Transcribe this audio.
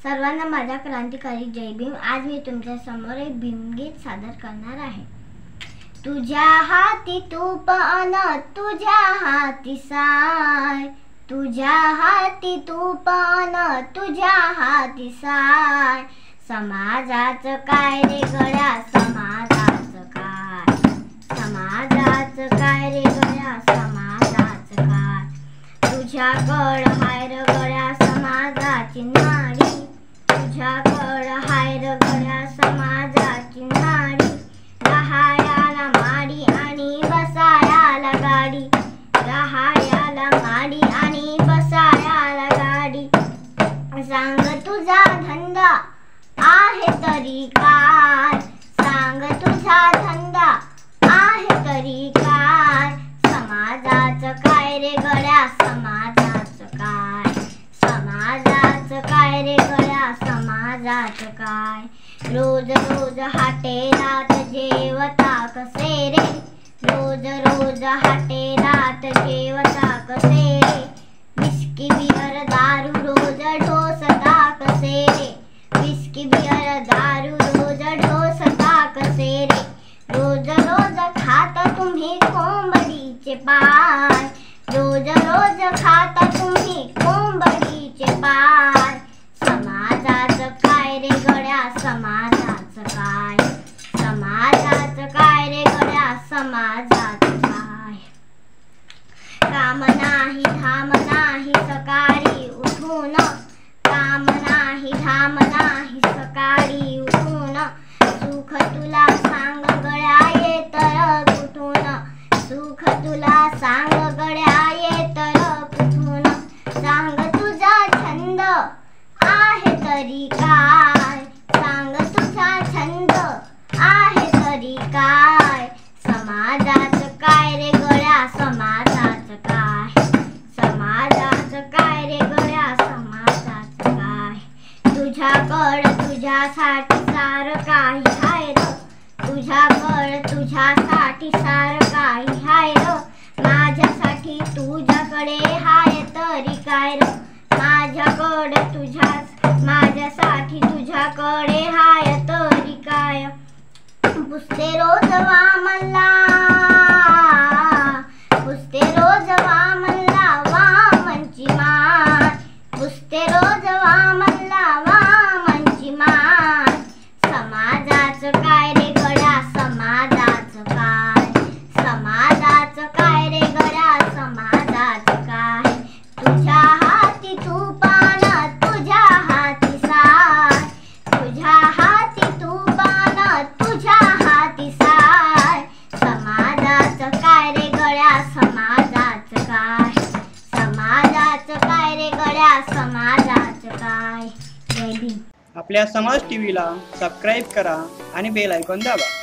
सर्वांना माझा क्रांतिकारी जय भीम। आज मी तुमच्या समोर एक भीमगीत सादर करणार आहे। तुझ्या हाती तूप अन तुझ्या हाती साय, तुझ्या हाती तूप अन तुझ्या हाती साय, समाजाचं काय रे गड्या समाजाचं काय, समाजाचं काय रे गड्या समाजाचं काय, तुझ्याकडं हाय रे गड्या समाजाची नाडी, तुझ्याकडं हाय रे गड्या समाजाची नाडी, राहायला माडी आणि बसायला गाडी, राहायला माडी आणि बसायला गाडी, सांग तुझा धंदा आहे तरी काय, सांग तुझा धंदा आहे तरी काय, समाजाचं काय रे गड्या समाजाचं काय, समाजाचं काय रे गड्या समाजाचं काय, रोज रोज हाटेरात जेवता कसे रे, रोज रोज हाटेरात जेवता कसे रे, विस्की बियर दारू रोज ढोसता कसे रे, विस्की बियर दारू रोज ढोसता कसे रे, रोज रोज खाता तुम्ही कोंबडीचे पाय, रोज रोज खाता तुम्ही कोंबडीचे पाय, समाजाचं काय रे गड्या समाजाचं काय, समाजाचं काय रे गड्या समाजाचं काय, काम नाही धाम नाही सकाळी उठून, काम नाही धाम नाही सकाळी उठून, सुख तुला सांग गड्या ये तर कुठून, सुख तुला सांग गड्या ये तर कुठून, सांग तुझा छंद आहे तरी काय, सांग तुझा छंद आहे तरी काय, समाजाचं काय रे गड्या समाजाचं काय, समाजाचं काय रे गड्या समाजाचं काय, तुझ्याकडं तुझ्यासाठी सारं काही हाय र, तुझ्याकडं तुझ्यासाठी सारं काही हाय र, माझ्यासाठी तुझ्याकडे हाय तरी काय र, माझ्याकडं माझ्यासाठी तुझ्याकडे हाय तरी काय, पुसते रोज वामनला, पुसते रोज वामनला वामनची मान, पुसते रोज वामनला वामनची मान, समाजाचं काय रे गड्या समाजाचं काय, समाजाचं काय रे गड्या समाजाचं काय, तुझ्या हाती तुपान तुझ्या हाती साय, तुझ्या हाती तुपान तुझ्या हाती साय, समाजाचं काय रे गड्या समाजाचं काय, समाजाचं काय रे गड्या समाजाचं काय। जय भीम। आपल्या समाज टीव्हीला सबस्क्राईब करा आणि बेल आयकॉन दाबा।